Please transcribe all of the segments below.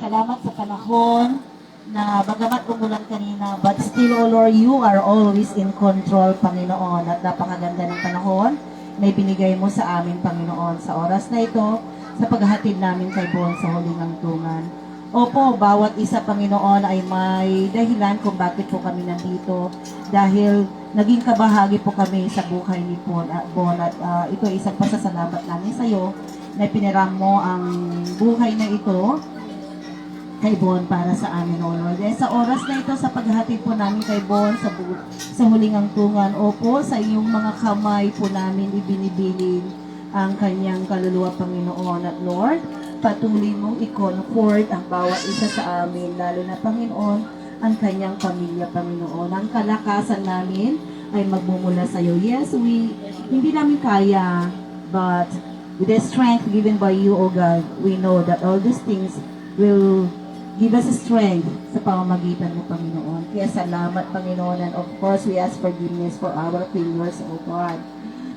Salamat sa panahon na bagamat umulan kanina, but still, O Lord, you are always in control, Panginoon. At napakaganda ng panahon na ibinigay mo sa amin, Panginoon, sa oras na ito, sa paghahatid namin kay Bon sa huling hangtungan. Opo, bawat isa, Panginoon, ay may dahilan kung bakit po kami nandito. Dahil naging kabahagi po kami sa buhay ni Bon. At ito ay isang pasasalamat namin sa iyo na piniram mo ang buhay na ito kay Bon para sa amin, O Lord. Sa oras na ito, sa paghatid po namin kay Bon sa huling angtungan, opo, sa iyong mga kamay po namin ibinibilin ang kanyang kaluluwa, Panginoon. At Lord, patuloy mong i-comfort ang bawat isa sa amin, lalo na, Panginoon, ang kanyang pamilya, Panginoon. Ang kalakasan namin ay magmumula sa iyo. Yes, hindi namin kaya, but with the strength given by you, O God, we know that all these things will give us strength sa pamamagitan mo, Panginoon. Kaya salamat, Panginoon. And of course, we ask forgiveness for our failures, O God.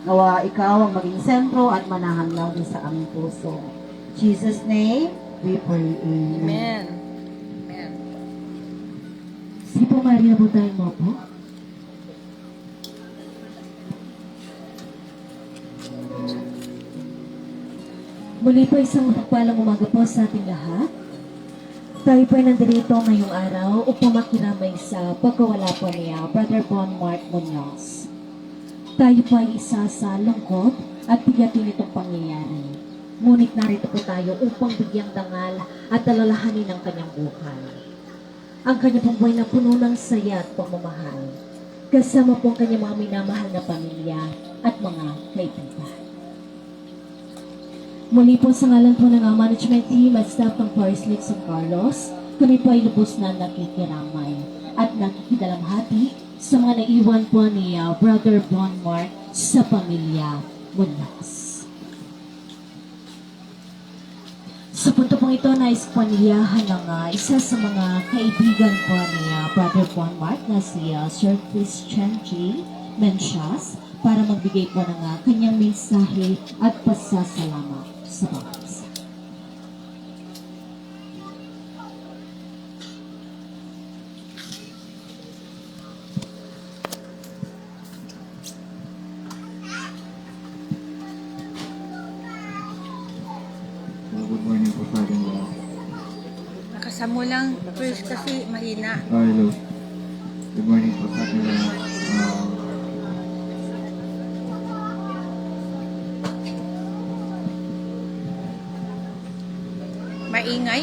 Nawa ikaw ang maging sentro at manahan lang din sa aming puso. In Jesus' name, we pray. Amen. Amen. Amen. Sige po, Maria, po tayo mo po. Muli po isang mapagpalang umaga po sa ating lahat. Tayo po ay nandito ngayong araw upang makiramay sa pagkawala po niya, Brother Bon Mark Munoz. Tayo po ay isa sa lungkot at bigatin itong pangyayari. Ngunit narito po tayo upang bigyang dangal at alalahanin ang kanyang buhay. Ang kanyang pong buhay na puno ng saya at pagmamahal. Kasama po ang kanyang mga minamahal na pamilya at mga kaibigan. Muli po sa ngalan po ng management team at staff ng Paris Lake San Carlos, kami po ay lubos na nakikiramay at nakikidalamhati sa mga naiwan po ni Brother Bon Mark sa pamilya Munoz. Sa punto pong ito, nais po niyahan ng isa sa mga kaibigan po ni Brother Bon Mark na si Sir Christian J. Mencias para magbigay po ng kanyang mensahe at pasasalamat sa bawat isa. Good morning po sa ating lahat. Nakasamo lang first kasi mahina. Hello. Good morning po sa ating lahat. Maingay.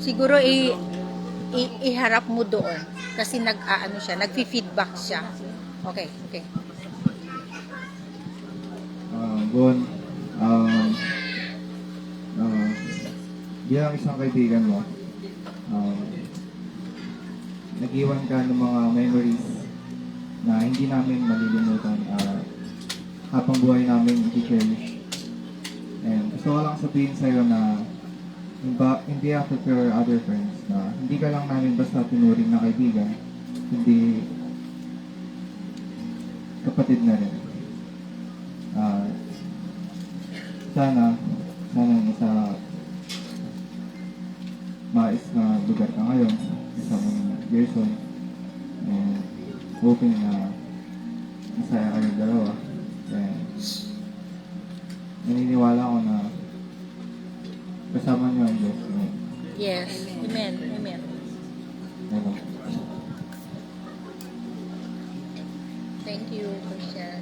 Siguro iharap mo doon kasi nag-aano siya, nagfi-feedback siya. Okay, okay. Bon, bilang isang kaibigan mo, nag-iwan ka ng mga memories na hindi namin malilimutan habang buhay namin i-cherish. And gusto ko lang sabihin sa'yo na hindi after your other friends na hindi ka lang namin basta tinuring na kaibigan, hindi kapatid na rin. Sana nasa mais na lugar ka ngayon, isang Gerson, and hoping na masaya kayong dalawa. And naniniwala ko na kasama niyo ang Diyos. Yes. Amen. Amen. Ano? Thank you, Christian.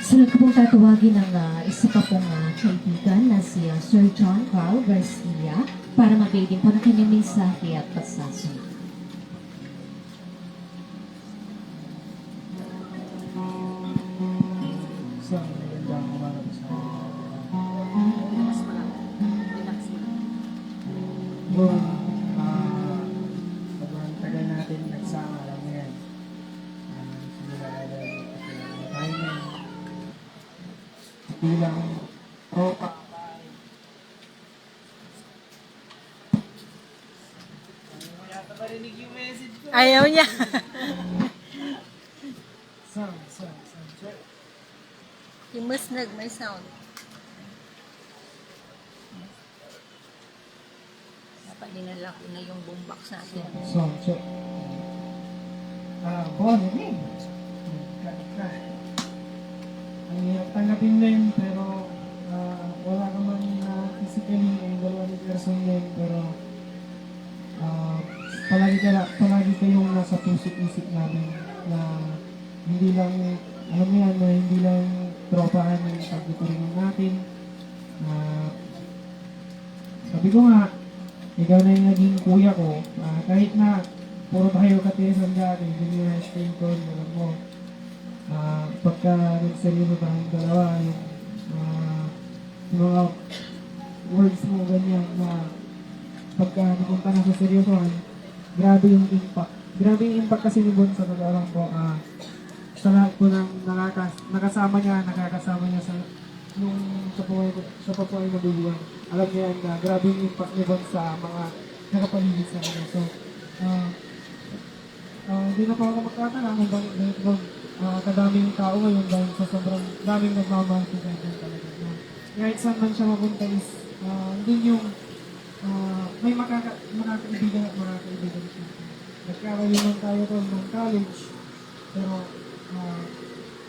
Sunod ko pong tatawagin ng isa pa pong kaibigan na si Sir John Carl Garcia para magbigay din po ng kanyang mensahe at pasasunod. Isang magandang umaga po sa Bon, sobrang tagal natin nagsama, alam mo yan. Simula tayo na bilang tropa. Ayaw niya. Imusnag, may sound. Dapat dinala ko na yung boombox natin. So, check. Bon, eh. Ka. Ang hirap tanggapin din, pero wala ka man physically, ang dalawa ni person din, pero palagi kayong nasa puso-isip namin na hindi lang, alam mo yan, na hindi lang tropahan yung pagtuturingan natin. Sabi ko nga, ikaw na yung naging kuya ko, kahit na puro tayo katisan dati, hindi yung hashtag ko, alam mo, pagka nagseryoso tayong dalawa, yung mga words mo ganyan na pagka napunta na sa seryosohan, grabe yung impact. Grabe yung impact kasi ni Bon sa pag-aaral ko. Sa lahat po ng nakakasama niya sa nung sa papuhay na bubuan. Alam niya yan na grabe yung impact ni Bon sa mga nakapaligid sa kanya. So, hindi na pa ako magtatala kung bakit ganito Bon. Kadaming tao ngayon dahil sa sobrang daming nagmamahal sa kanya talaga. Kahit saan man siya mapunta is, hindi yung may makakaibigan at makakaibigan siya. Nagkakaliman tayo to ng college, pero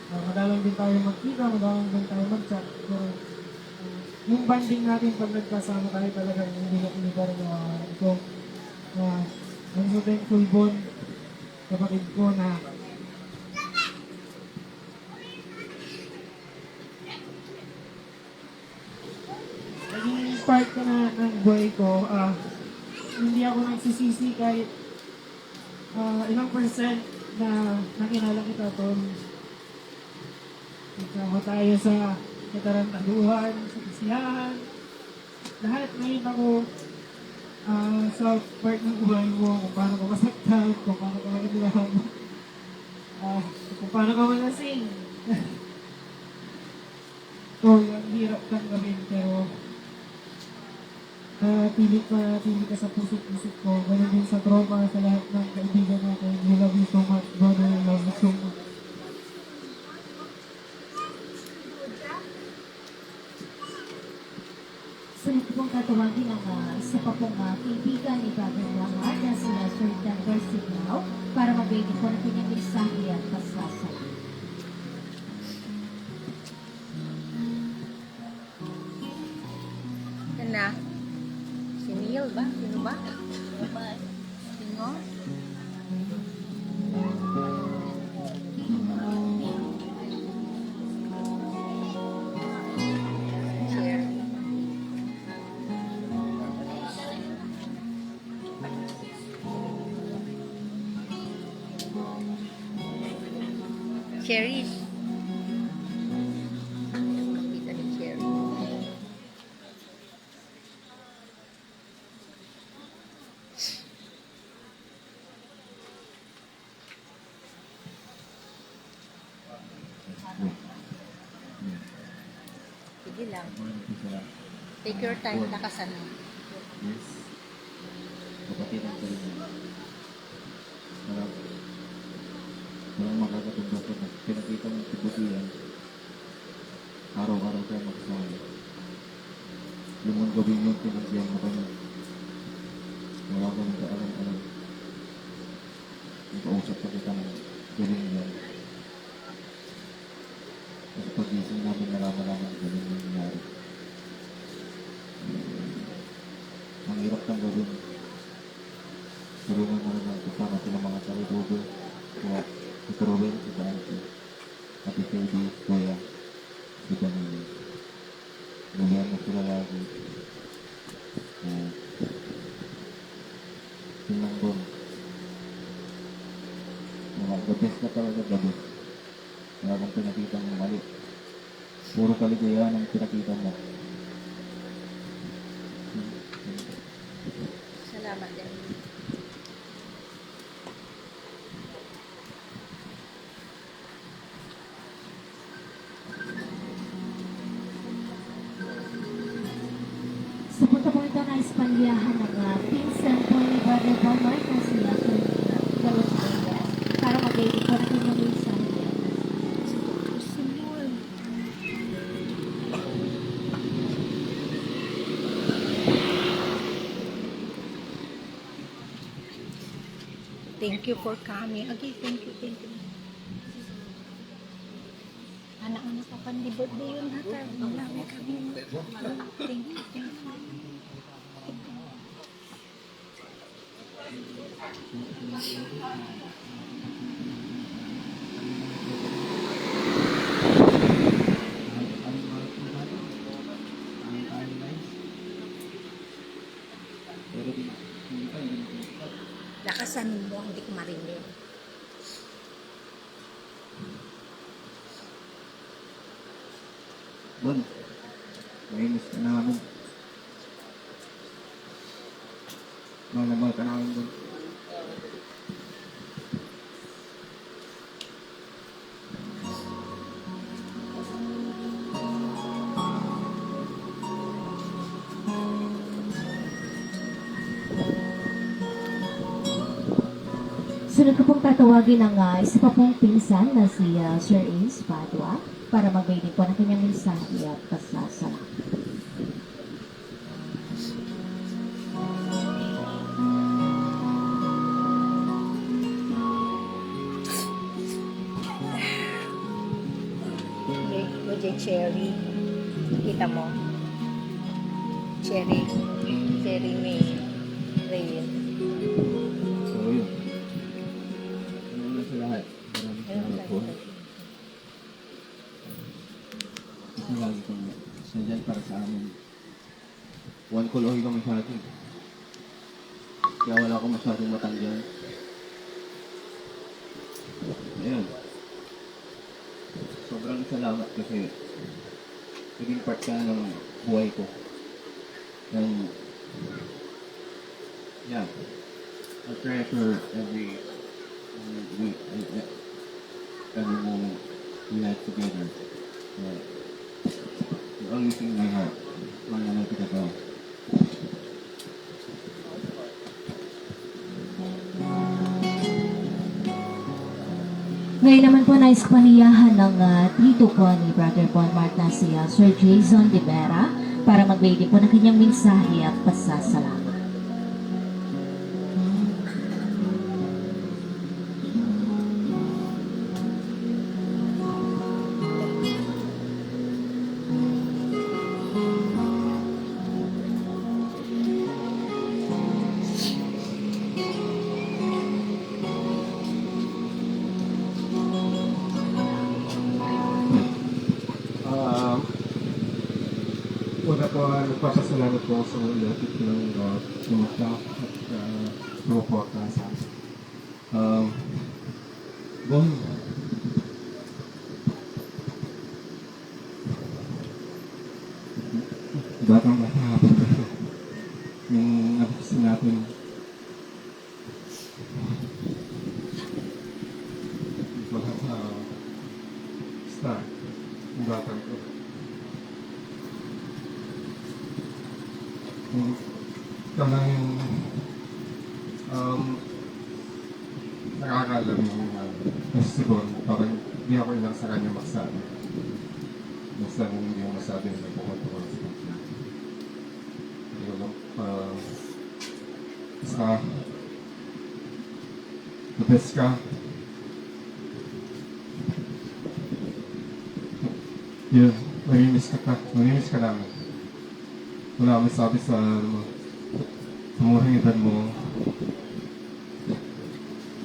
madalang din tayo magkita, madalang din tayo mag-chat, pero yung banding natin pag nagkasama tayo talaga, hindi pa rin nawawala. So, I'm so thankful, Bon, kapatid ko na naging part ka na ng buhay ko. Hindi ako nagsisisi kahit ilang percent na nakilala kita, Tol. Nagsama tayo sa katarantaduhan, sa kasiyahan. Lahat ngayon ako sa part ng buhay mo, kung paano ka masaktan, kung paano ka makilahan, kung paano ka malasing. So, yung hirap kang gawin, pero pili ka sa puso-puso ko. Ganun din sa tropa, sa lahat ng kaibigan natin. We love you so much, brother. I love you so much. Sunod pong tatawagin ang isa pa pong kaibigan ni Brother Juan na sila Sir Denver Signao para mag-ready po ng kanyang mensahe at pasasal. Yan na. Si Neil ba? Sino ba? Sino? Chair. Cherish. Kapita ni Cherry. Sige lang. Take your time, lakasan mo. Yes. Kapatid ang sarili. Walang makakatubos ko na pinakita mong tibusiyan. Araw-araw tayo magsama. Lumang gawin yung pinagyan mo kami. Wala ko nang kaalam-alam. Nakausap pa kita ng galing yan. Kasi pag-ising namin nalaman-laman galing yung nangyari. Ang hirap kang gawin. Tulungan mo naman kasama sila mga karibubo. Kaya si Robin, si Dante, Ate Sadie, Kuya, si Danilo. Lulihan mo sila lagi. Silang Bon. The best na talaga, the best. Wala kang pinakita mo mali. Puro kaligayahan ang pinakita mo. Salamat din. Sa punta po ito na Espalyahan ng pinsan po ni Brother Bon Mark na sila Sir Galot para mag-ready po ng kanyang mensahe. Si Dr. Simon. Thank you for coming. Okay, thank you, thank you. Anak-anak ko kan di birthday yun ha. Marami kami. Thank you, thank you. Lakasan mo, hindi ko marinig. Bon, mainis ka namin. Mahal ka namin, Bon. Sunod ko pong tatawagin ang isa pa pong pinsan na si Sir Ace Padua para magbigay din po ng kanyang mensahe at pasasalamat. J. Cherry. Kita mo? Cherry. Cherry may rain. So, yun. Ano na sa lahat? Maraming salamat po. Kasi lagi kong sandyan para sa amin. One call ohi ka masyado. Kaya wala akong masyadong matanggihan. Ayun. Sobrang salamat kasi naging part ka ng buhay ko. And yeah, I treasure every week, every moment we had together. You're always in my heart. Mahal na kita to. Ngayon naman po nais paniyahan ng tito ko ni Brother Bon Mark na si Sir Jason De Vera para magbigay din po ng kanyang mensahe at pasasalamat. Una po, nagpapasalamat po sa mga ilatid ng sumutla at sumuporta sa akin. Bon, Batang bata hapon kasi yung nabuksa natin wala star yung batang ko. Ito lang yung nakakalam yung kasi siguro parang hindi ako ilang sa kanya magsabi. Basta hindi mo masabi na pumunta sa kanya. Hindi ko lang basta the best ka. Yun, mamimiss ka pa. Mamimiss ka namin. Wala kami sabi sa murang edad mo.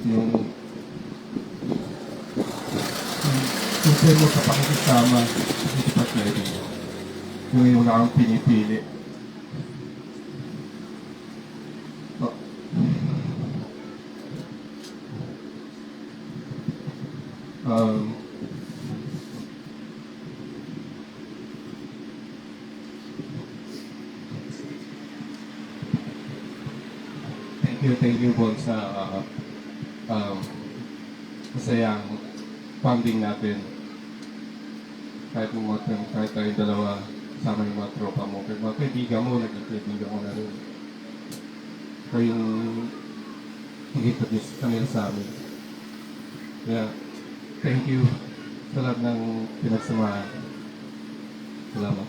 Yung simple mo sa pakikisama, hindi pa pwede mo. Yung wala kang pinipili. Oh. Thank you po sa masayang funding natin. Kahit tayong dalawa, sama yung mga tropa mo, kahit mga kaibigan mo, naging kaibigan mo na rin. Ikaw yung nag-introduce kanila sa amin. Kaya, thank you sa lahat ng pinagsamahan. Salamat.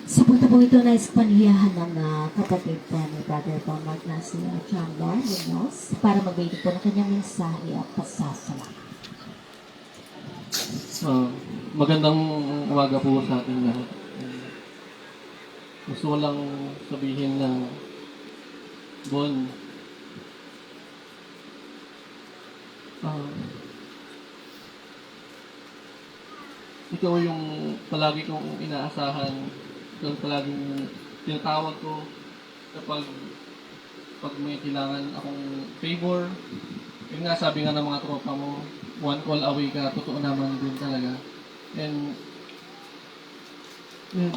Sa punto po ito na Espanyol ng kapatid po ni Brother Bon Mark na si Chandler Munoz para magbigay po ng kanyang mensahe at pasasalamat. Magandang umaga po sa ating lahat. Gusto ko lang sabihin na Bon, ikaw yung palagi kong inaasahan, ikaw yung palaging tinatawag ko pag may kailangan akong favor. Yun nga, sabi nga ng mga tropa mo, one call away ka, totoo naman din talaga. And yun,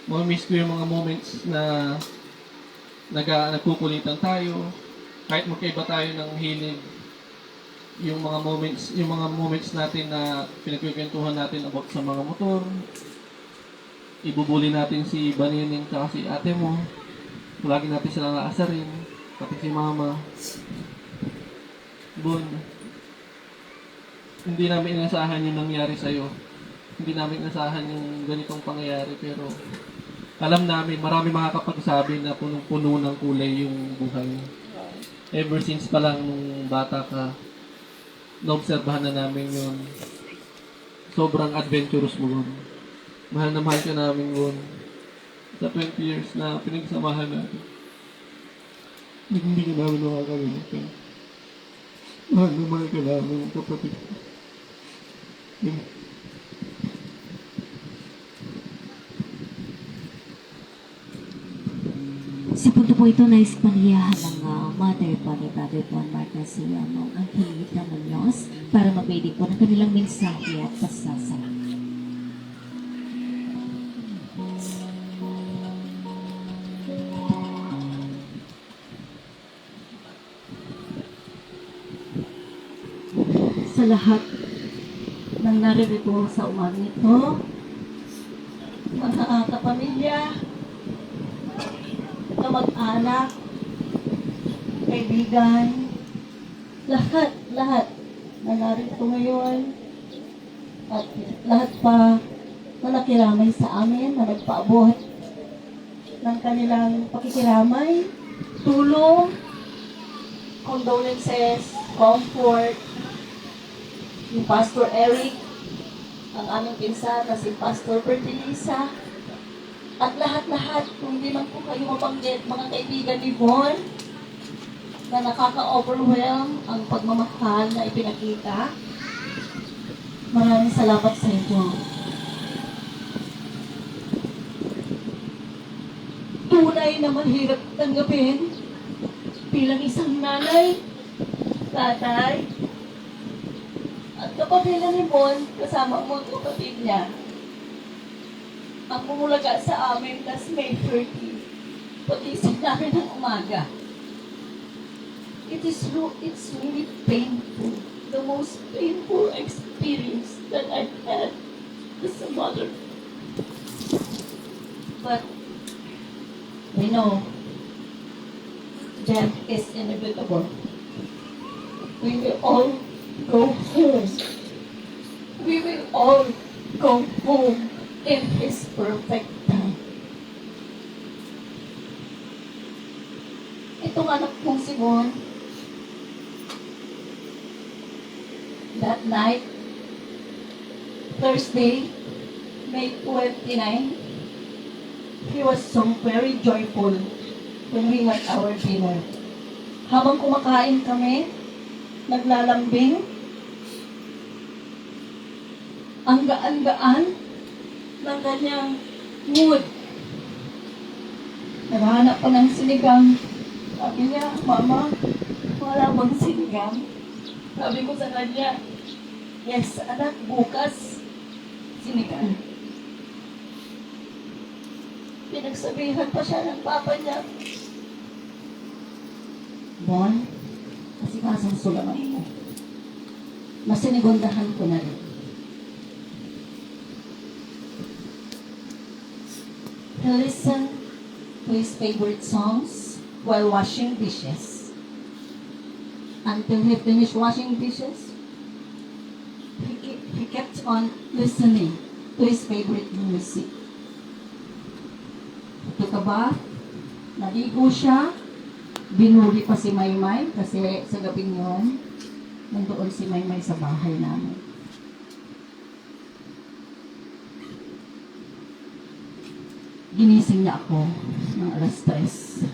mamamiss ko yung mga moments na nagkukulitan tayo, kahit magkaiba tayo ng hilig, yung mga moments natin na pinagkikwentuhan natin about sa mga motor, ibubuli natin si Banining at si ate mo, lagi natin silang aasarin, pati si mama. Bon, hindi namin inasahan yung nangyari sa'yo. Hindi namin inasahan yung ganitong pangyayari, pero alam namin, marami makakapagsabi na punong-puno ng kulay yung buhay. Ever since pa lang nung bata ka, naobserbahan na namin yun. Sobrang adventurous mo yun. Mahal na mahal ka namin yun. Sa 20 years na pinagsamahan natin. Hindi ka namin makakalimutan. Mahal na mahal ka namin, kapatid. Si punto po ito na Espanyol ng mother po ni Brother Bon Mark na si Angelita Munoz para magbigay po ng kanilang mensahe at pasasalamat. Sa lahat ng naririto sa umaga ito, mga kapamilya, kamag-anak, kaibigan, lahat na narito ngayon, at lahat pa na nakiramay sa amin, na nagpaabot ng kanilang pakikiramay, tulong, condolences, comfort, yung Pastor Eric, ang aming pinsan na si Pastor Bertilisa, at lahat-lahat, kung hindi man po kayo mabanggit, mga kaibigan ni Bon, na nakaka-overwhelm ang pagmamahal na ipinakita. Maraming salamat sa inyo. Tunay na mahirap tanggapin bilang isang nanay, tatay, at kapatid ni Bon, kasama mo ang kapatid niya. Ang bumulaga sa amin last May 30, pagising namin ng umaga. It's really painful. The most painful experience that I've had as a mother. But we know death is inevitable. We will all go home. We will all go home in His perfect time. Itong anak kong si Bon, that night, Thursday, May 29, he was so very joyful when we had our dinner. Habang kumakain kami, naglalambing, ang gaan-gaan ng kanyang mood. Naghahanap pa ng sinigang. Sabi niya, Mama, wala bang sinigang? Sabi ko sa kanya, yes, anak, bukas, sinigang. Pinagsabihan pa siya ng papa niya, Bon, kasi kasang sulaman mo. Masinigondahan ko na rin. He listened to his favorite songs while washing dishes. Until he finished washing dishes, he kept on listening to his favorite music. took a bath, naligo siya, binuri pa si Maymay kasi sa gabing yun, nandoon si Maymay sa bahay namin. Ginising niya ako ng alas 3.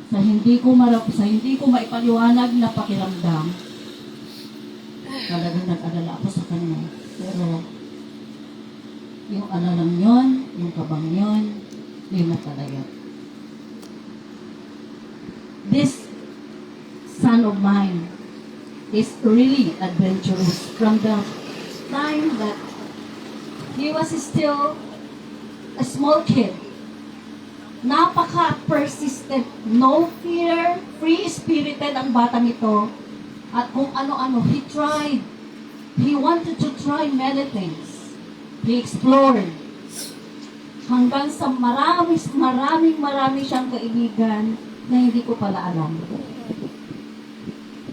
Sa hindi ko maipaliwanag na pakiramdam, talagang nag-alala ako sa kanya. Pero, yung alalang yon, yung kabang yon, yun na talaga. This son of mine is really adventurous from the time that he was still a small kid. Napaka-persistent, no fear, free-spirited ang batang ito. At kung ano-ano, he tried. He wanted to try many things. He explored. Hanggang sa maraming siyang kaibigan na hindi ko pala alam.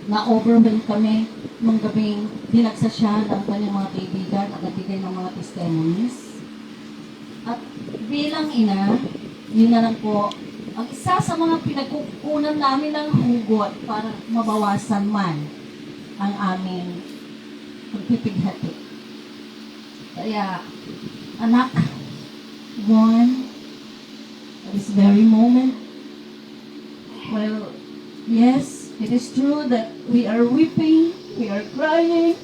Na-overwhelm kami nung gabing dinagsa siya ng kanyang mga kaibigan at nagbigay ng mga testimonies. At bilang ina, yun na lang po, ang isa sa mga pinagkukunan namin ng hugot para mabawasan man ang aming pagpipighati. Kaya, anak, one, at this very moment, well, yes, it is true that we are weeping, we are crying.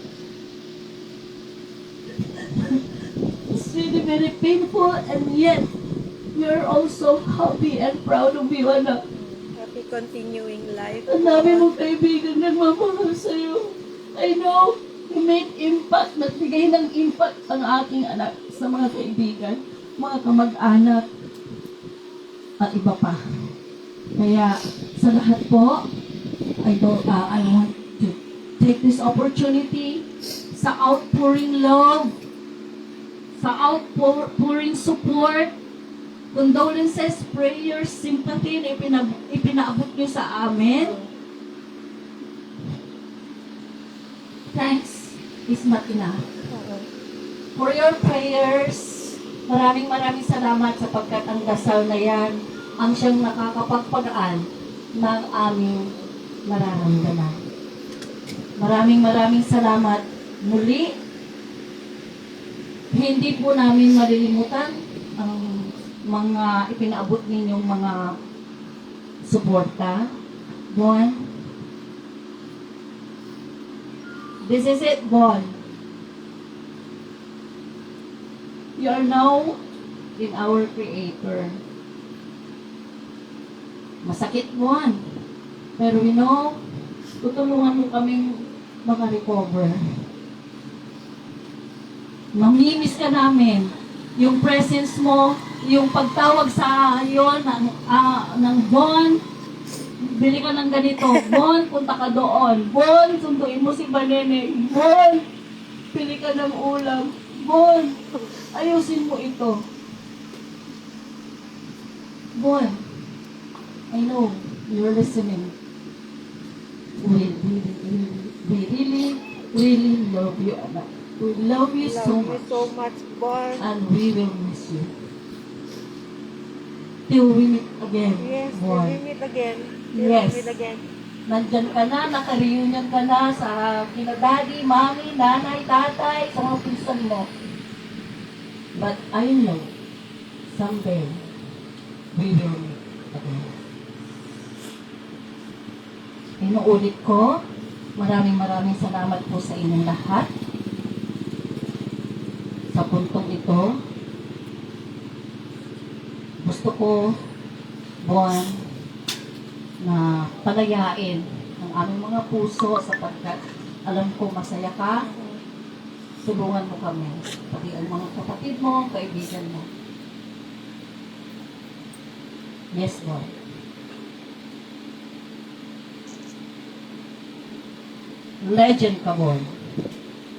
It's really very painful, and yet, we are also happy and proud of you, anak. Happy continuing life. Ang dami mong kaibigan nagmamahal sa'yo. I know, you made impact, nagbigay ng impact ang aking anak sa mga kaibigan, mga kamag-anak, at iba pa. Kaya, sa lahat po, I want to take this opportunity sa outpouring love, sa outpouring support, condolences, prayers, sympathy na ipinaabot nyo sa amin. Thanks is not enough. For your prayers, maraming salamat sapagkat ang dasal na yan ang siyang nakakapagpagaan ng aming nararamdaman. Maraming salamat muli. Hindi po namin malilimutan ang mga ipinaabot ninyong mga suporta. Bon. This is it, Bon. You are now in our Creator. Masakit, Bon. Pero we know, tutulungan mo kaming makarecover. Mamimiss ka namin. Yung presence mo, yung pagtawag sa iyo ng Bon, bili ka ng ganito. Bon, punta ka doon. Bon, sunduin mo si Banene. Bon, pili ka ng ulam. Bon, ayusin mo ito. Bon, I know you're listening. We really love you, anak. We love you so much. so much, Bon. And we will miss you. Till we meet again. Yes, Bon. we meet again. Yes. We meet again. Nandyan ka na, naka-reunion ka na sa kina daddy, mami, nanay, tatay, sa mga pinsan mo. But I know, someday, we will meet again. Inuulit ko, maraming salamat po sa inyong lahat. Sa puntong ito, gusto ko, Bon, na palayain ang aming mga puso sapagkat alam ko masaya ka. Tulungan mo kami, pati ang mga kapatid mo, kaibigan mo. Yes, Bon. Legend ka, Bon.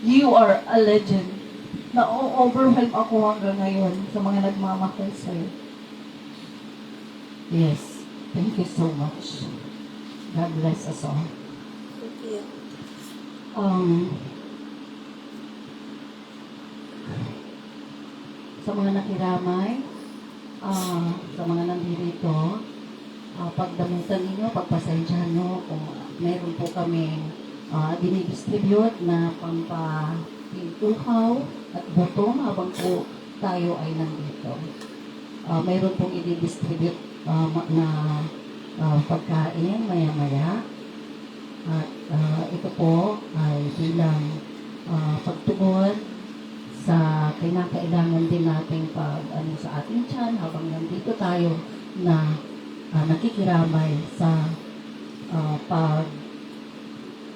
You are a legend. Na-overwhelm ako hanggang ngayon sa mga nagmamahal sa'yo. Yes. Thank you so much. God bless us all. Thank you. Sa sa mga nakiramay, sa mga nandito, pagdamutan ninyo, pagpasensyahan nyo kung meron po kami dinidistribute na pampapintuhaw at butong habang po tayo ay nandito. Mayroon pong i-distribute na pagkain maya-maya. At ito po ay bilang pagtugon sa kinakailangan din nating sa ating tiyan habang nandito tayo na nakikiramay sa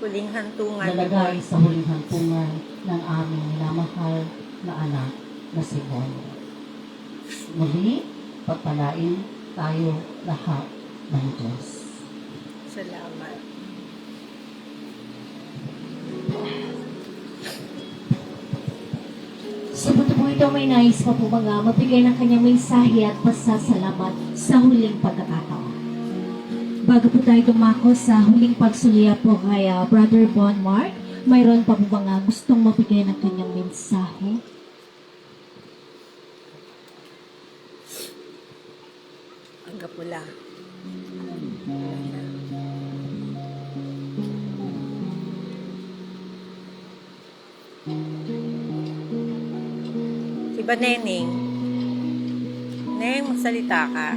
Huling hantungan. paglalagay sa huling hantungan ng aming minamahal na anak na si Bon. Muli, pagpalain tayo lahat ng Diyos. Salamat. Sa buto po ito may nais pa po mga magbigay ng kanyang mensahe at pasasalamat sa huling pagkakataon. Bago po tayo dumako sa huling pagsuliya po kay Brother Bon Mark, mayroon pa po mga gustong magbigay ng kanyang mensahe? Ang gapula. Si ba Neneng? Neng, magsalita ka.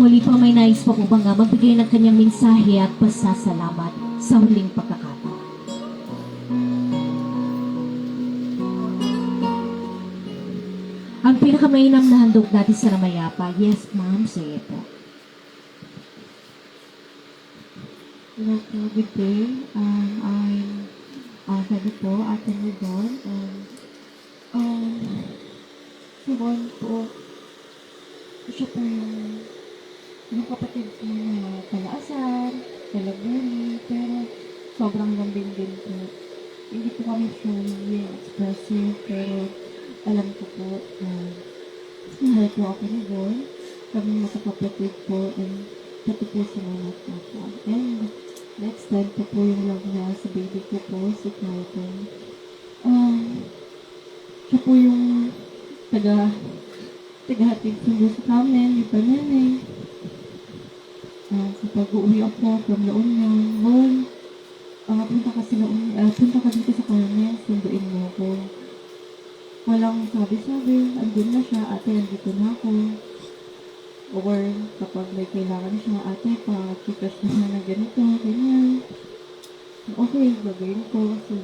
Muli po may nais pa po mga magbigay ng kanyang mensahe at pasasalamat sa huling pagkakataon. Ang pinakamainam na handog natin sa Ramayapa. Yes, ma'am. Sige po. Hello po, good day. I'm sabi po, Ate Nidon. Si Bon po, siya po yung kapatid ko na kalaasar, kalabuni, pero sobrang lambing din po. Hindi po kami fully expressive, pero alam ko po na mahal po ako ni Bon. Kami makakapatid po, and pati po salamat po po. And next time po yung love niya sa baby ko po, si Carlton. Siya po yung tagahatid sundo sa amin, di ba nanay? Sa pag-uwi ako from La Union, Bon, punta ka dito sa Carmen, sunduin mo ako. Walang sabi-sabi, andun na siya, ate, andito na ako. Or kapag may kailangan siya, ate, pa-chikash naman na ganito, ganyan. Okay, gagawin ko. So,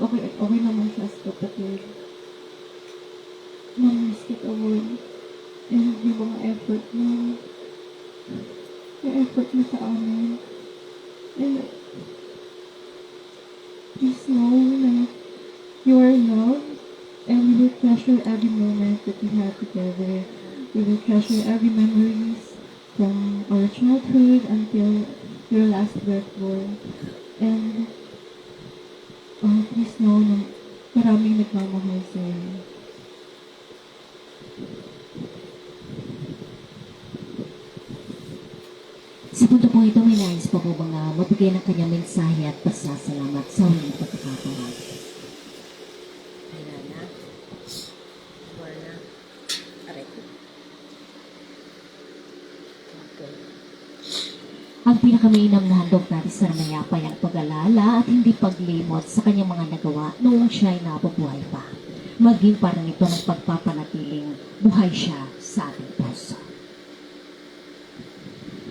okay naman siya as kapatid. Mamiss kita, Bon. And yung mga effort mo, yung effort mo sa amin. And please know na you are loved, and we will treasure every moment that we have together. We will treasure every memories from our childhood until your last breath, Lord. And please know na maraming nagmamahal sa'yo. Sa punto po ito may nais pa po mga magbigay ng kanyang mensahe at pasasalamat sa huling pagkakataon. Wala na. Wala na. Aray ko. Okay. Ang pinakamainam na handog natin sa Ramayapa ay ang pag-alala at hindi paglimot sa kanyang mga nagawa noong siya ay nabubuhay pa. Maging parang ito ng pagpapanatiling buhay siya sa ating puso.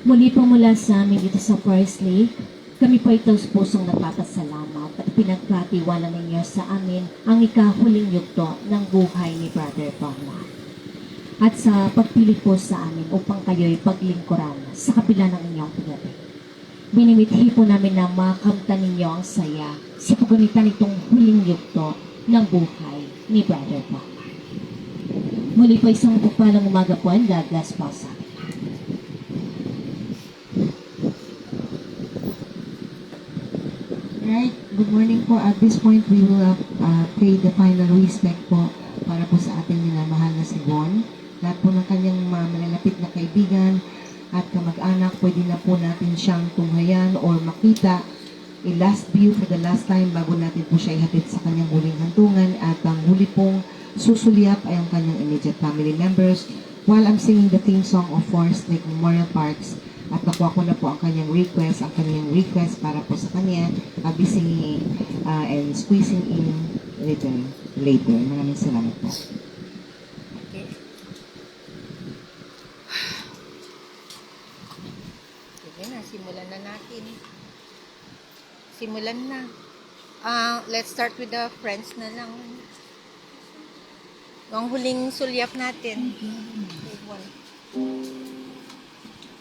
Muli po mula sa amin dito sa First Lake, kami po ito sa pusong nagpapasalamat at pinagkatiwala ninyo sa amin ang ikahuling yugto ng buhay ni Brother Paula. At sa pagpili po sa amin upang kayo'y paglingkuran sa kabila ng inyong pinabi. Binimithi po namin na makamta ninyo ang saya sa pagunitan itong huling yugto ng buhay ni Brother Paula. Muli po isang upalang umaga po ang God bless po sa amin. Right, good morning po. At this point, we will pay the final respect po para po sa ating minamahal na si Bon. Lahat po ng kanyang mga malalapit na kaibigan at kamag-anak, pwede na po natin siyang tunghayan or makita last view for the last time bago natin po siya ihatid sa kanyang huling hantungan at ang huli pong susulyap ay ang kanyang immediate family members while I'm singing the theme song of Forest Lake Memorial Parks at nakuha ko na po ang kanyang request para po sa kanya. I'll be singing and squeezing in later. Maraming salamat po. Okay. Sige na, simulan na natin. Simulan na. Let's start with the friends na lang. Ang huling sulyap natin.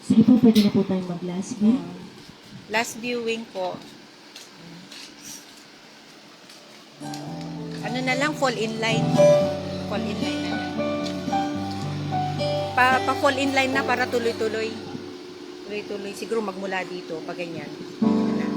Sige po, pwede na po tayong mag-last view. Last viewing po. Ano na lang, fall in line. Fall in line na. Pa-fall in line na para tuloy-tuloy. Tuloy-tuloy. Siguro magmula dito, pag ganyan. Yan na.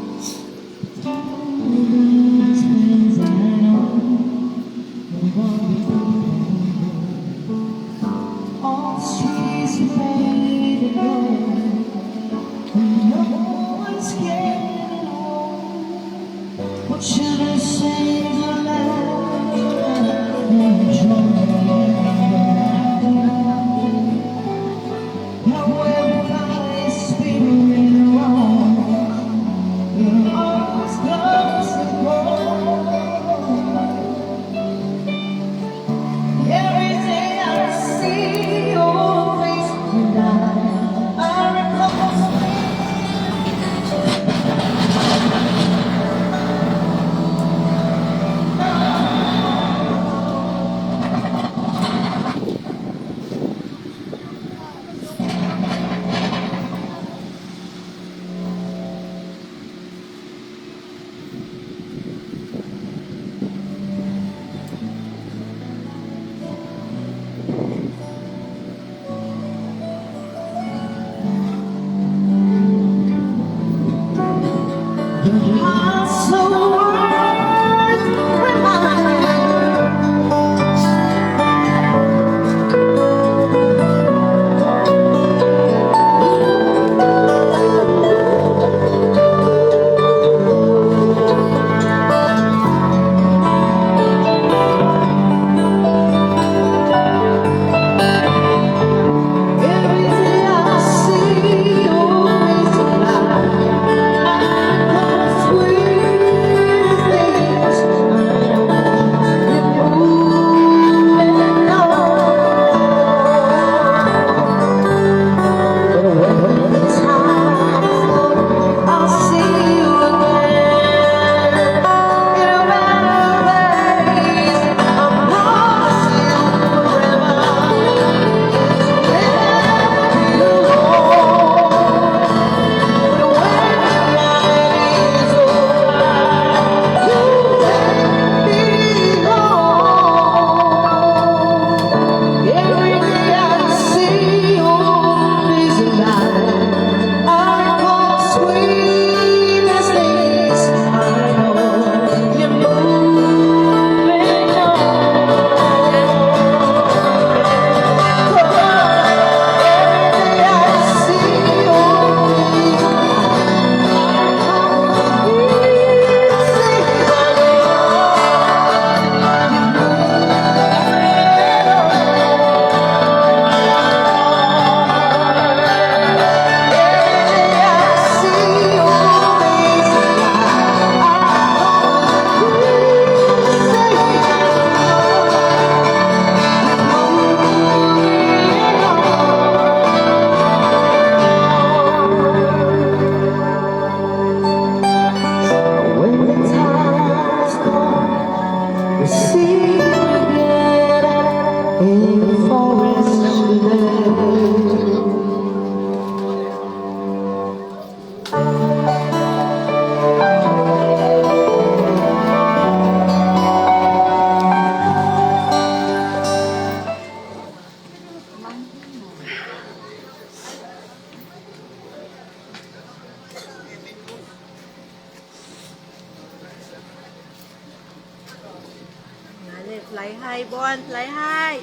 Fly high, Bon. Fly high.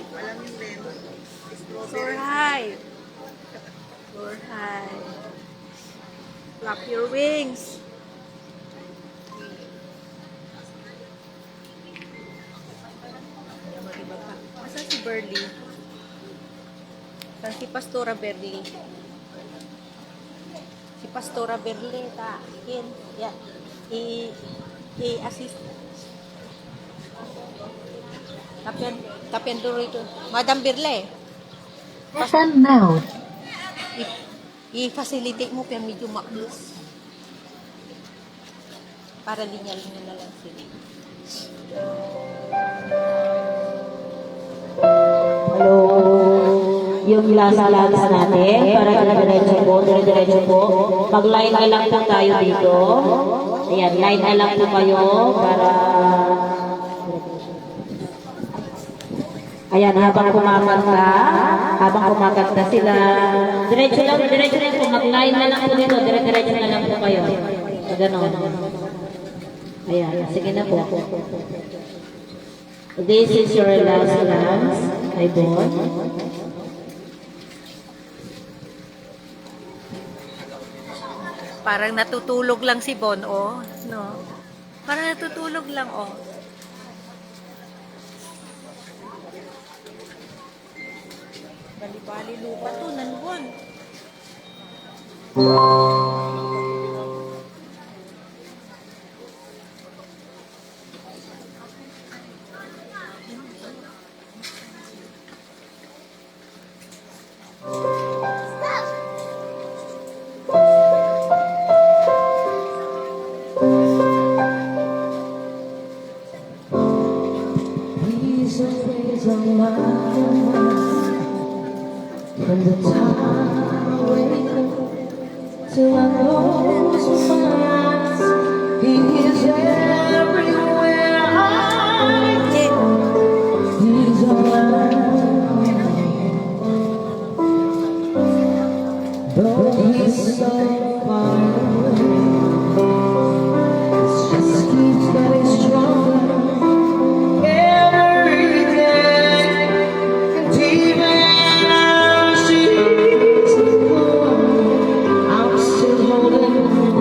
Soar high. Soar high. Flap your wings. Pastora Berly. Si Pastora Berly, yan, i-assist. Tapian duro ito. Madam Berly, FM mode. i-facilitate mo pero medyo maklis. Para linya-linya na lang sila. Hello. Yung last natin, para dire-diretso po. Mag-line na lang po tayo dito. Ayan, line na lang po kayo para... Ayan, habang kumakanta sila. Diretso lang po. Mag-line na lang po dito. Diretso na lang po kayo. Ganon. Ayan, sige na po. This is your last dance, my boy. Parang natutulog lang si Bon, oh. No? Parang natutulog lang, oh. Bali-bali lupa to, nanbuan. Please always on my mind. From the time I wake up till I close my eyes, He is everywhere I go. He's around me, though He's so far away. It just keeps getting stronger every day, and even as she's gone, I'm still holding on.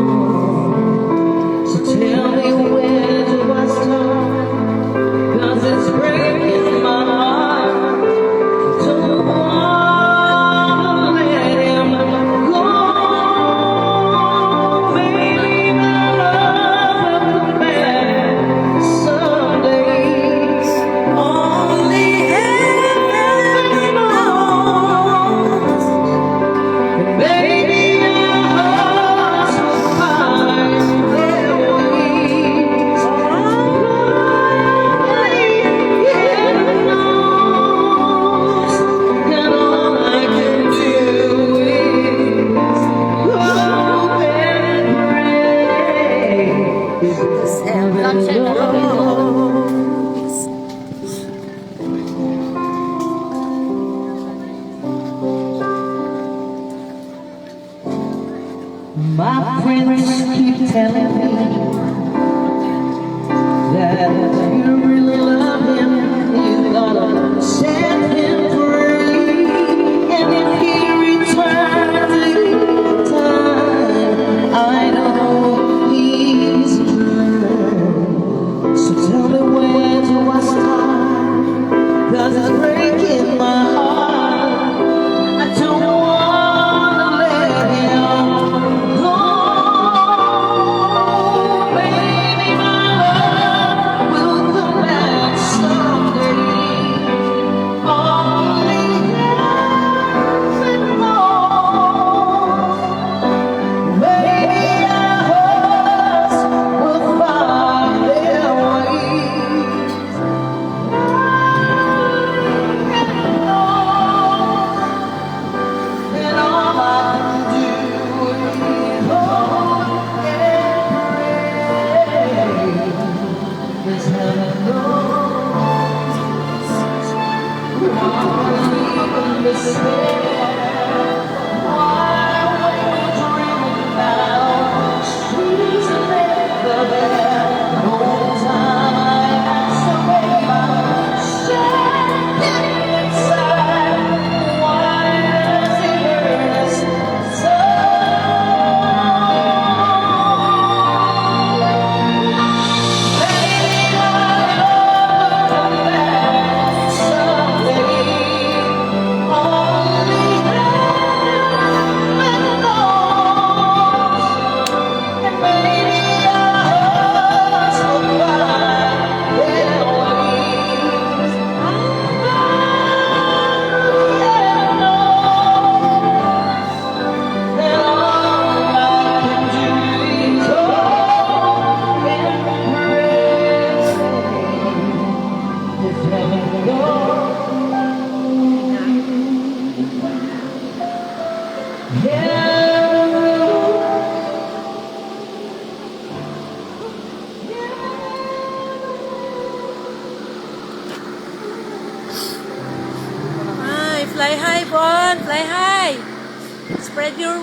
So tell me, where do I start? 'Cause it's breaking my heart. Don't wanna let Him go. Maybe my love will come back someday. Only heaven knows. And maybe our hearts will find their ways. Only heaven knows. And all I can do is hope and pray. My friends keep telling me that you really love Him, you gotta set Him free. And if He returns in time, I know He's mine. So tell me, where do I start? 'Cause it's breaking my heart. I don't wanna let Him go. Baby, my love will come back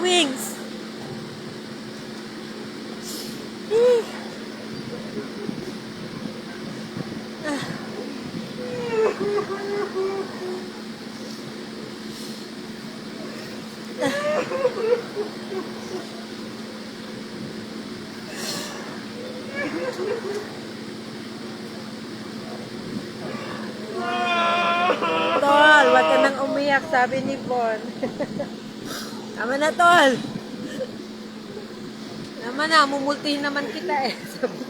wings. Tol, wag ka nang umiyak, sabi ni Bon. Tama na, Tol. Tama na, mumultihin naman kita eh. Sabi ko.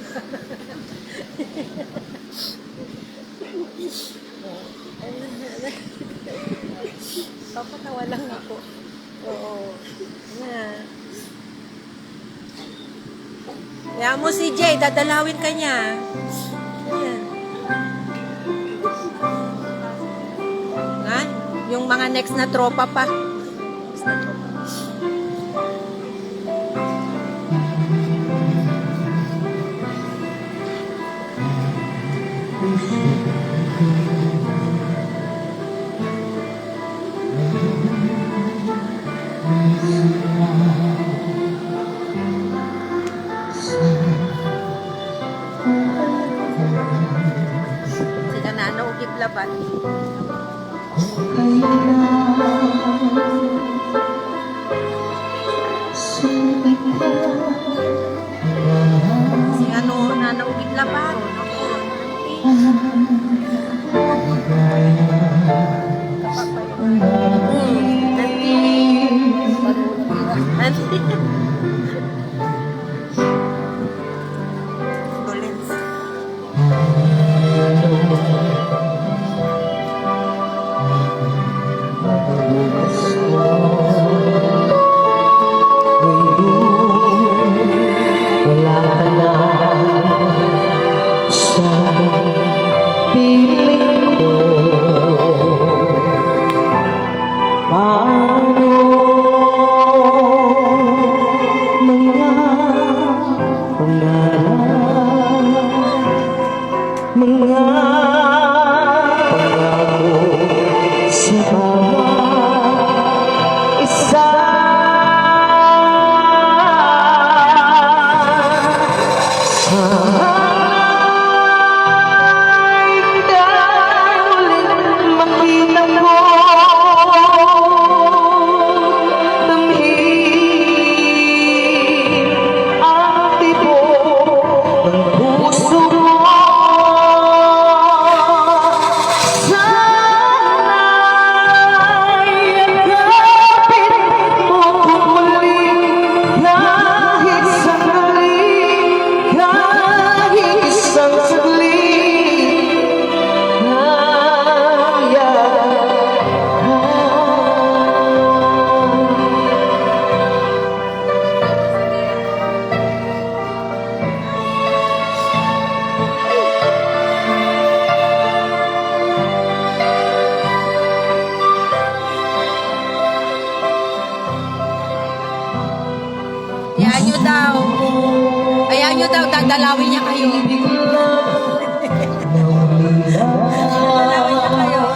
Papatawa lang ako. Oo. Yan. Kaya mo si Jay, dadalawin ka niya. Ayan. Nga, yung mga next na tropa pa. Next na tropa. Sila na naugib laban. Si ano na naugib laban. Dolens. Ayaw nyo daw. Ayaw nyo daw, dadalawin niya kayo. Dadalawin niya kayo.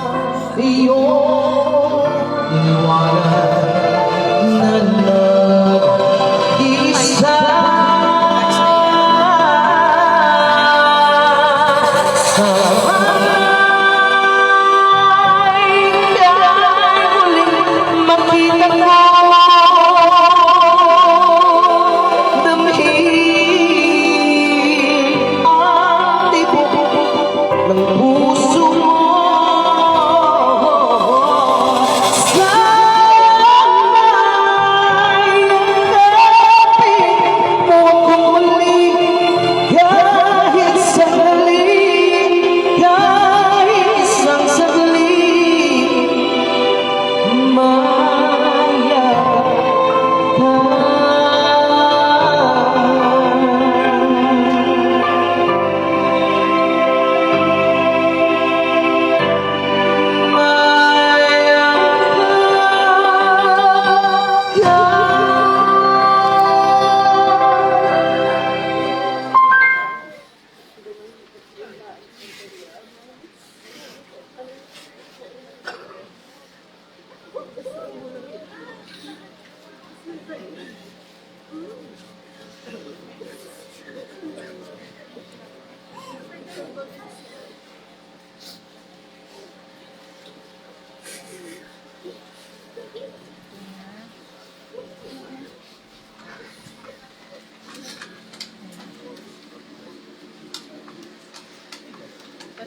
Ng puso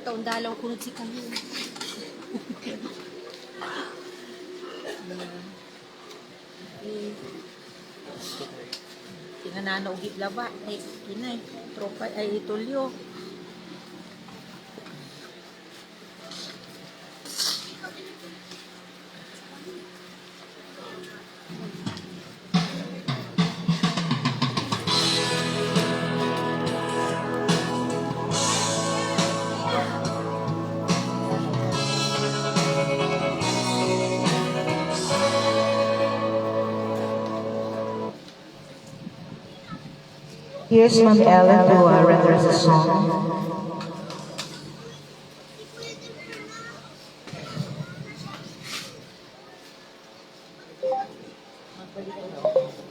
Taon dalaw kunod si kayo. Kinananaog laba. Ay, kinay. Tropa, ay, tulyo. Here's Ma'am Ellen to render us a song.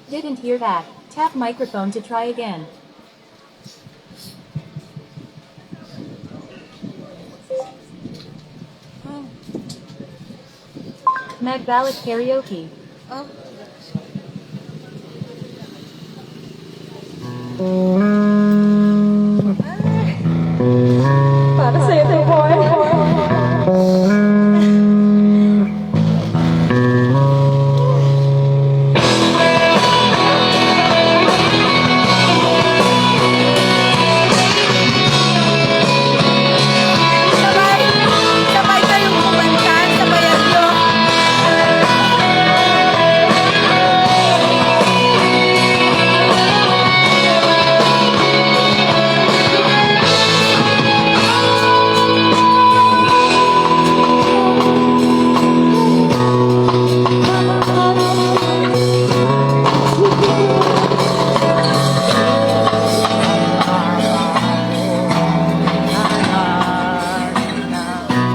Didn't hear that. Tap microphone to try again. Meg Ballot Karaoke. Oh, Para sa'yo, boy. sabay. Sabay kayong kumanta. Sabayan nyo.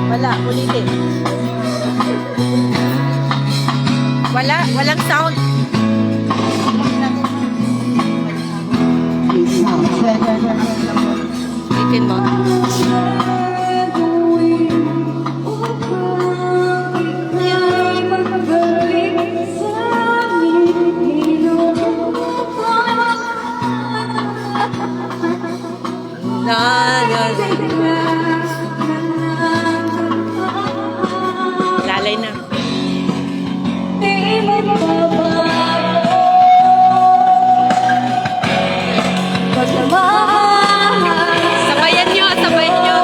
Wala, ulitin. Walang sound. Ulitin mo. Lalay na. Sabayan nyo, sabayan nyo.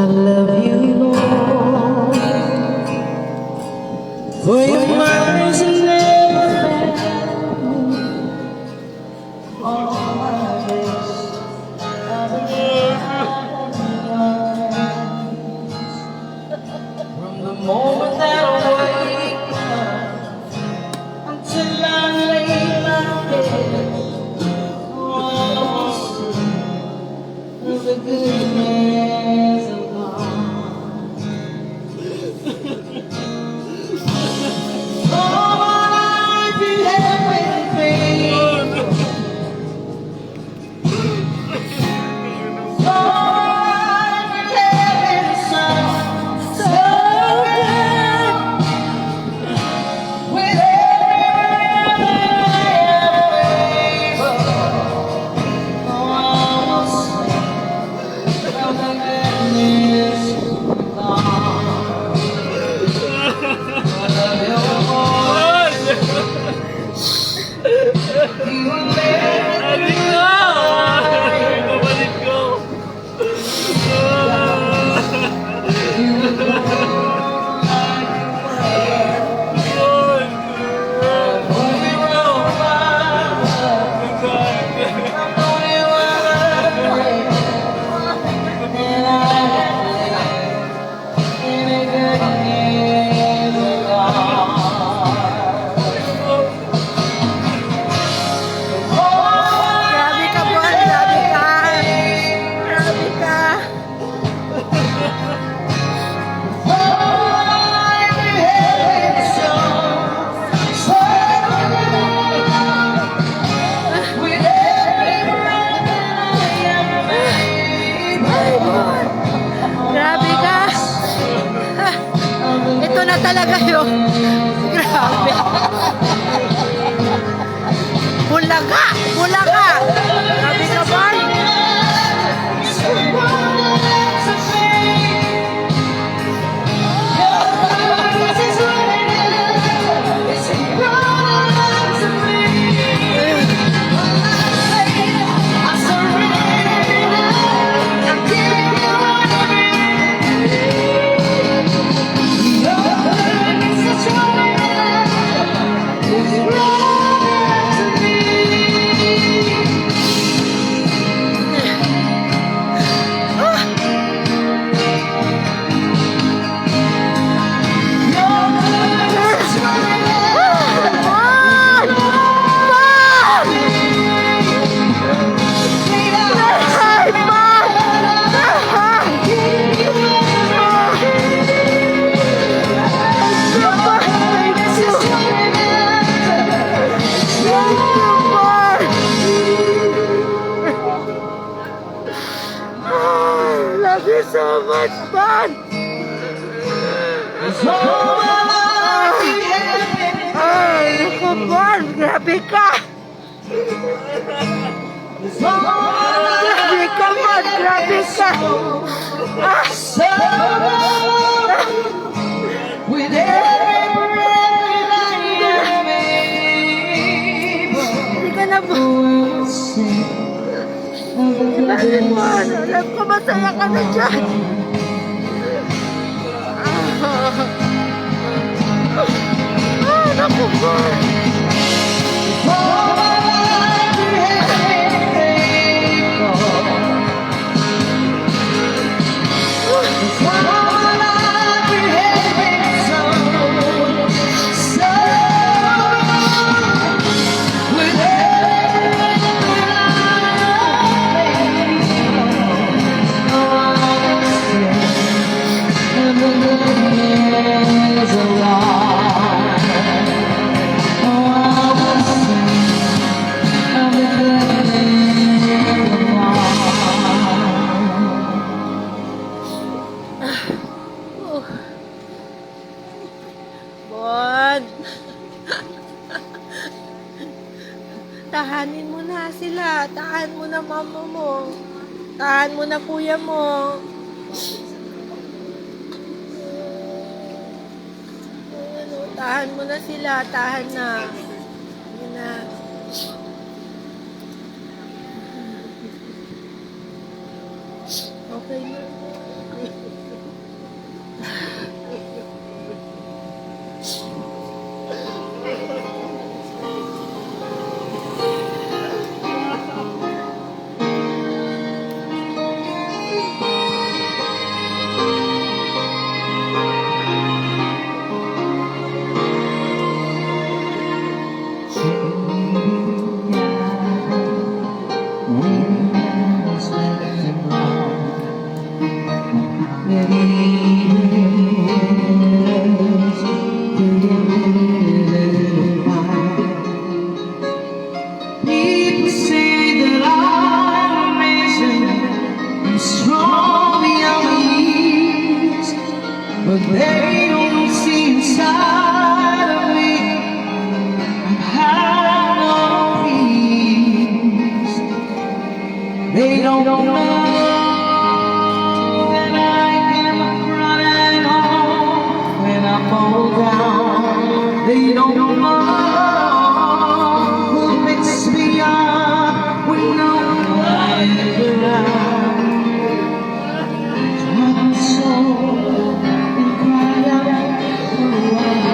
love you, Lord, for your mercy never fails me. All my days I've been hiding in your hands. From the moment that I wake up until I lay my head, oh, I will sing of the goodness of God. All my life you have been faithful. All my life you have been so, so good. With every breath I am able, oh, I will sing of the goodness of God. I love your voice. You will never be Bumalik ko! You will go like a prayer. When we roll by, I know you are afraid. And I live in a good name of God. Grabe ka, Bon. Grabe ka. Grabe ka. Grabe ka. Ito na talaga yun. Grabe. Bulaga! Bulaga! Grabe ka, Bon. Love you so much, Bon. Ay, naku, Bon. Grabe ka. Grabe ka, Bon. Grabe ka. With every breath I am able, Hindi ka na, Bon. will sing of the Bakit, Bon? goodness. Alam ko masaya ka na dyan. Naku, Bon. All my life you have been faithful. All my life you have been so, so good. With every breath I will sing of the goodness of God. Oh, I will sing of the goodness of God. Bon. Tahanin mo na sila. Tahan mo na mama mo. Tahan mo na kuya mo. Ano, tahan mo na sila. Tahan na. Yun na. Okay na. People say that I'm amazing and strong beyond beliefs, but they don't see inside of me. I have no peace. They don't know that I can run and on when I fall down. They don't know who picks me up when I'm lying around. I'm so and cry out for a while,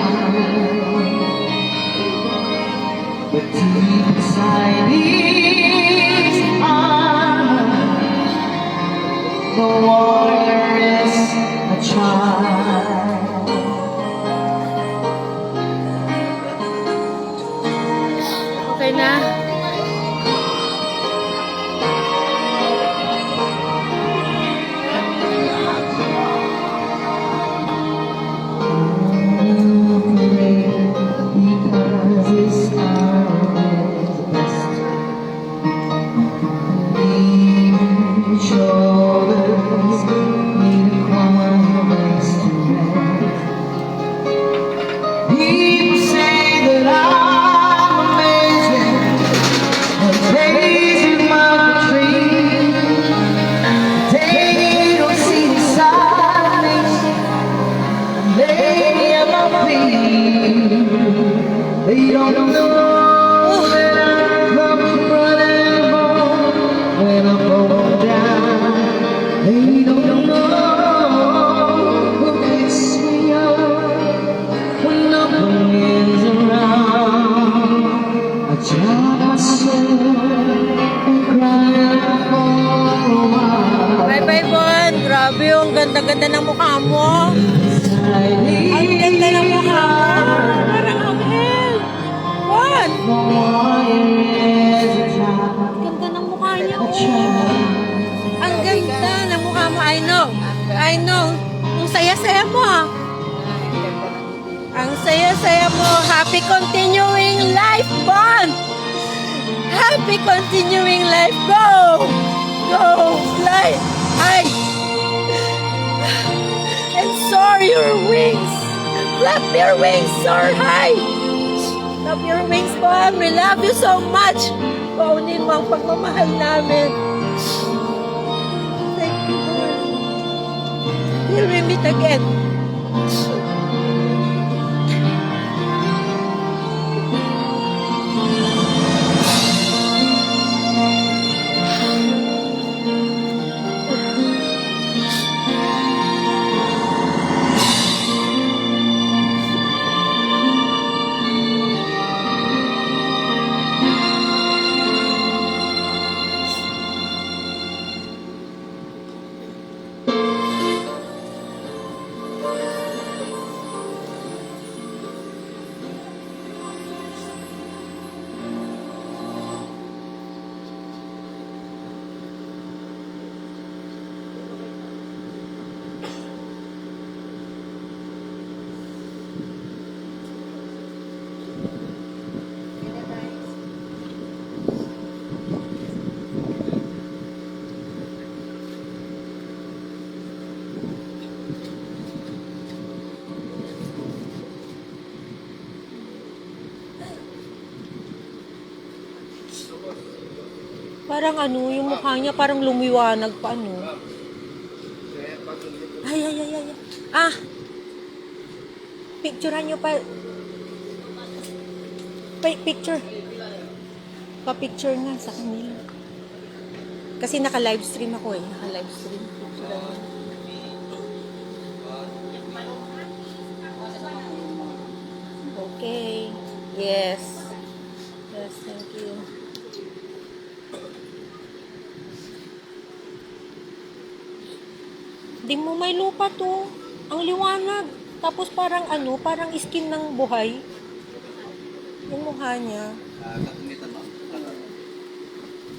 but deep inside these arms, the warrior is a child. Okay na. Because it's always best. Lean shoulders need a quiet place to rest. People say that I'm amazing, but praising my tree. They don't see the silence, lay me on my feet. They don't know that I come running home when I fall down. They don't know who picks me up when nothing is around. I drop myself and cry out for a while. Bye-bye, Bon. Grabe, ang ganda-ganda ng mukha mo. Ang ganda ng mukha mo. Parang anghel. Bon! Ganda ng mukha niya. Ang ganda ng mukha mo. I know. I know. Ang saya-saya mo. Ang saya-saya mo. Happy continuing life, Bon! Happy continuing life. Go! Go! Fly! Ay! And soar your wings. Flap your wings, soar high. Flap your wings, Bon. We love you so much. Paunin mo ang pagmamahal namin. Thank you, Lord. Till we meet again. Parang ano, yung mukha niya parang lumiwanag pa ano. Ay. Ah! Picturean niyo pa. Picture. Pa-picture nga sa kanila. Kasi naka-live stream ako eh. Naka-live stream. Picturean niyo. Okay. Yes. Yes, thank you. Di mo may lupa to. Ang liwanag. Tapos parang ano, parang skin ng buhay. Yung mukha niya.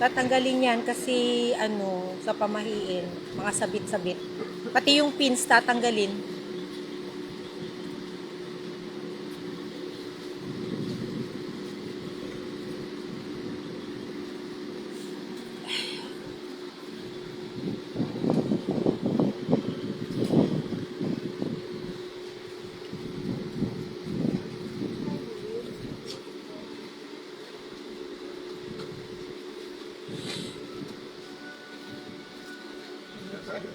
Tatanggalin yan kasi ano, sa pamahiin, mga sabit-sabit. Pati yung pins tatanggalin. Mari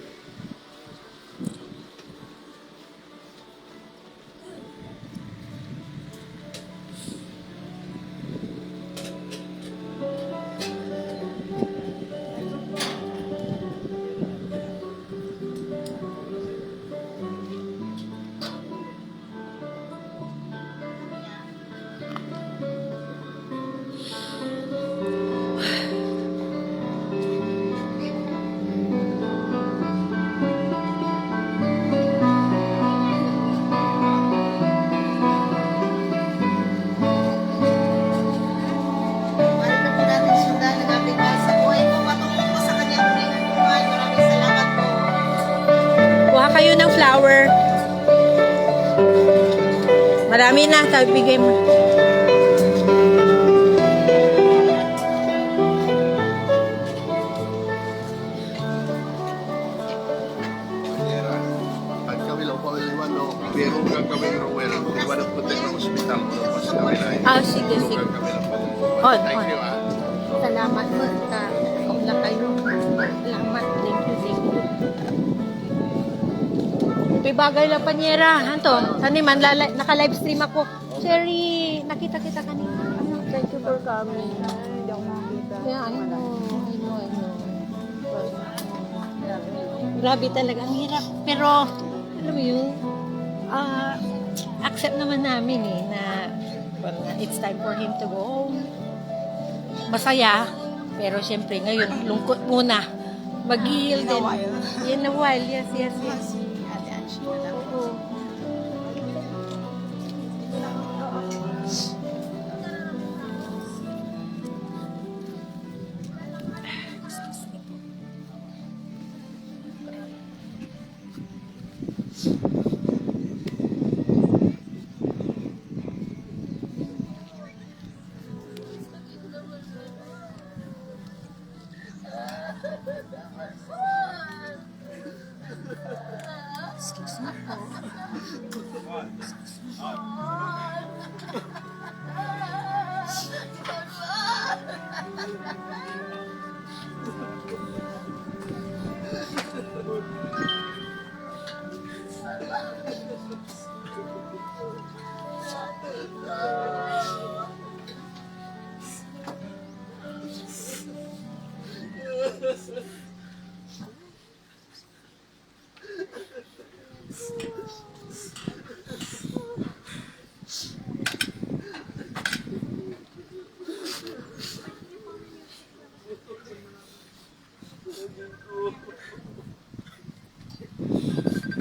na po natin sundan ang ating mga sa buhay mo. Patungo po sa kanyang hulingan buhay. Maraming salamat po. Kuha kayo ng flower. Marami na. Tabi bigay mo. At kami lang po iwan no, pero kung kami Rowell, iwan ang putin ng ospital mo po sa kami na. Ah, sige, sige. Kami lang po. On, Thank on. you ah. Salamat mo. Huwag lang kayo. Salamat. Thank you, thank you. Pibagay lang panyera. Anto, taniman, naka-live stream ako. Cherry, nakita kita kanina. Thank you for coming. Hindi ako makita. Yeah, I know. Grabe talaga. Ang hirap. Pero, alam mo yun, accept naman namin na it's time for him to go home. Masaya. Pero syempre ngayon, lungkot muna. Mag-heal din. In a while. Yes, yes, yes. Oo.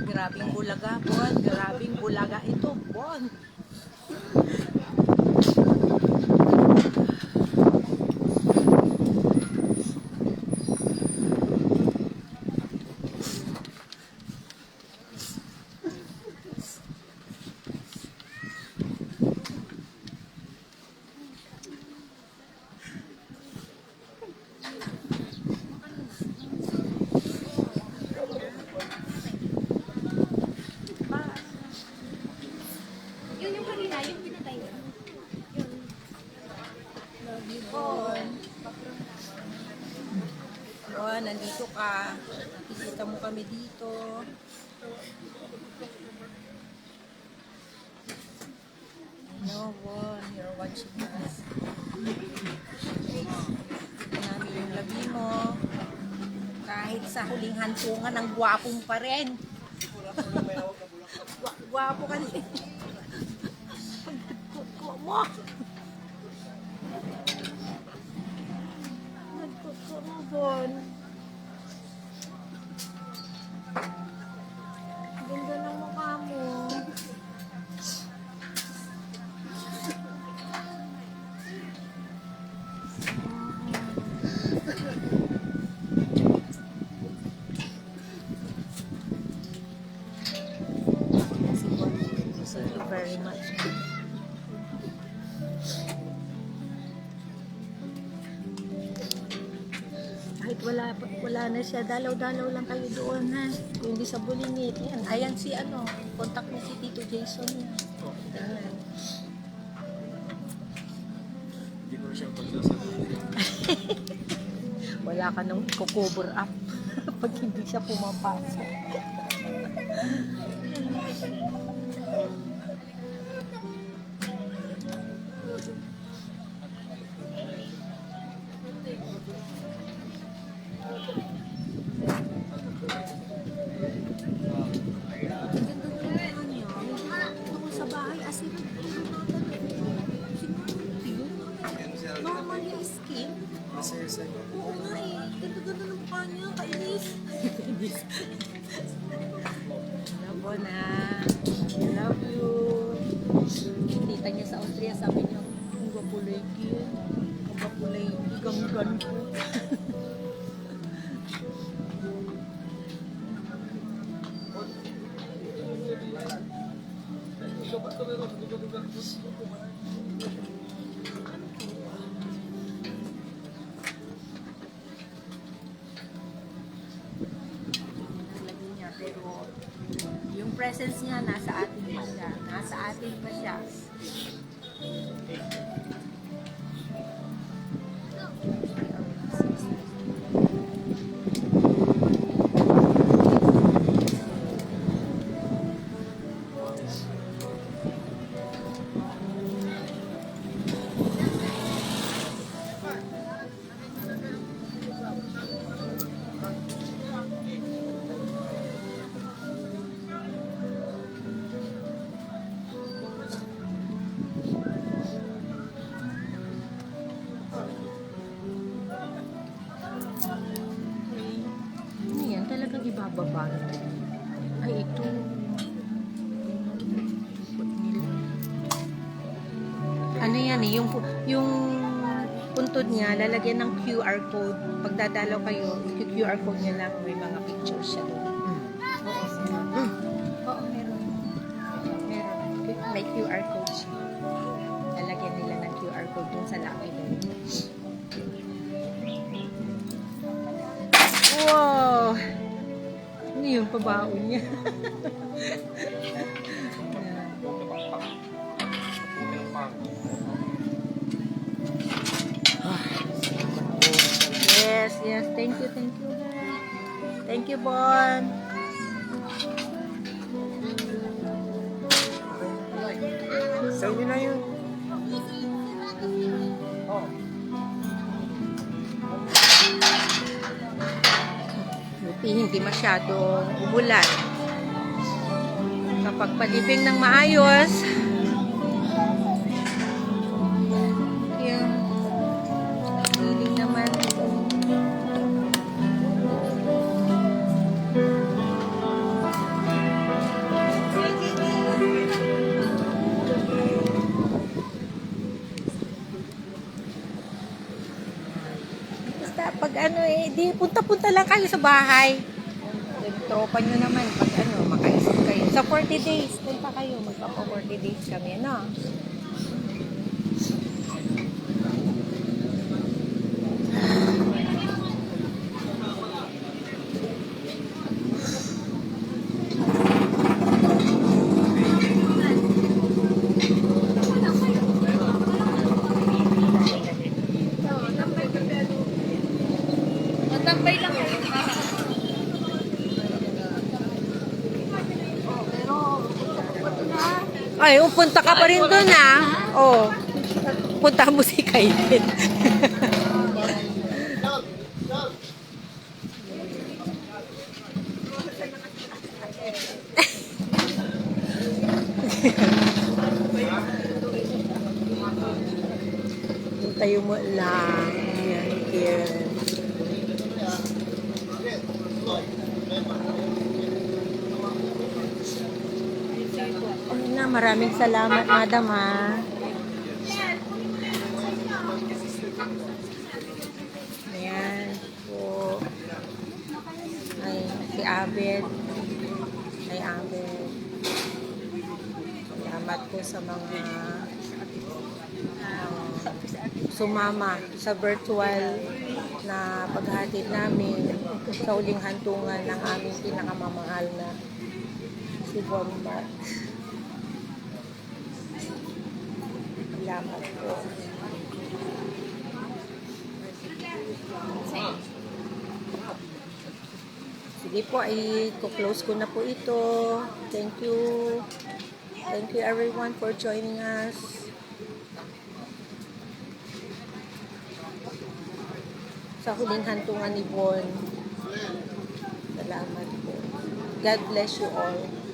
Grabing bulaga, Bon. Grabing bulaga ito, Bon. Bon, nandito ka. Nakikita mo kami dito. No, Bon, you're watching us. Ito namin yung labi mo. Kahit sa huling hantungan, ang gwapo mo pa rin. Gwapo ka rin. Pagkutko mo. Nagkutko mo, Bon. Ganda ng mukha mo. Thank you very much. Kahit wala na siya, dalaw-dalaw lang kayo doon, ha? Kung hindi sa Bulinit. Yan, ayan si contact mo si Tito Jason. Tingnan. Hindi ko siya pagdasal. Wala ka nang cover up. pag hindi siya pumapasok. Normal yung skin. Oo nga eh. Ganda-ganda ng mukha niya. Kainis. Love mo na. Love you. Tita niya sa Austria, sabi niya, ang gapulay ki. Ang gapulay, igam-gan ko. Lagi niya, pero yung presence niya nasa atin pa siya. Nasa atin pa siya. Ano yan? Talagang ibababa. Ay, ito. Ano yan eh, yung puntod niya, lalagyan ng QR code. Pag dadalaw kayo, yung QR code niya lang, may mga pictures siya doon. Oo, meron. Oo, meron. Meron. May QR code siya. Lalagyan nila ng QR code dun sa lobby doon. Wow! Ano yung pabaon niya? Yes, yes. Thank you, thank you. Thank you, Bon. Sa inyo na yun. Buti hindi masyadong umulan. Kapag palibing ng maayos, yung feeling naman. Basta pag ano eh, di punta-punta lang kayo sa bahay. Yung tropa nyo naman, pag ano, makaisip kayo. Sa 40 days, punta kayo. Magpapa 40 days kami, no? Matambay lang kayo. Ay, punta ka pa rin doon ah. Oh. Punta mo si Kaiden. Tayo mo lang. Yan, here. Na, maraming salamat, madam, ha. Ayan po. Ay, si Abed. Ay, Abed. Salamat po sa mga sumama sa virtual na paghatid namin sa huling hantungan ng aming pinakamamahal na si Bombat. Salamat po. Sige po, i-close ko na po ito. Thank you. Thank you everyone for joining us. Sa huling hantungan ni Bon. Salamat po. God bless you all.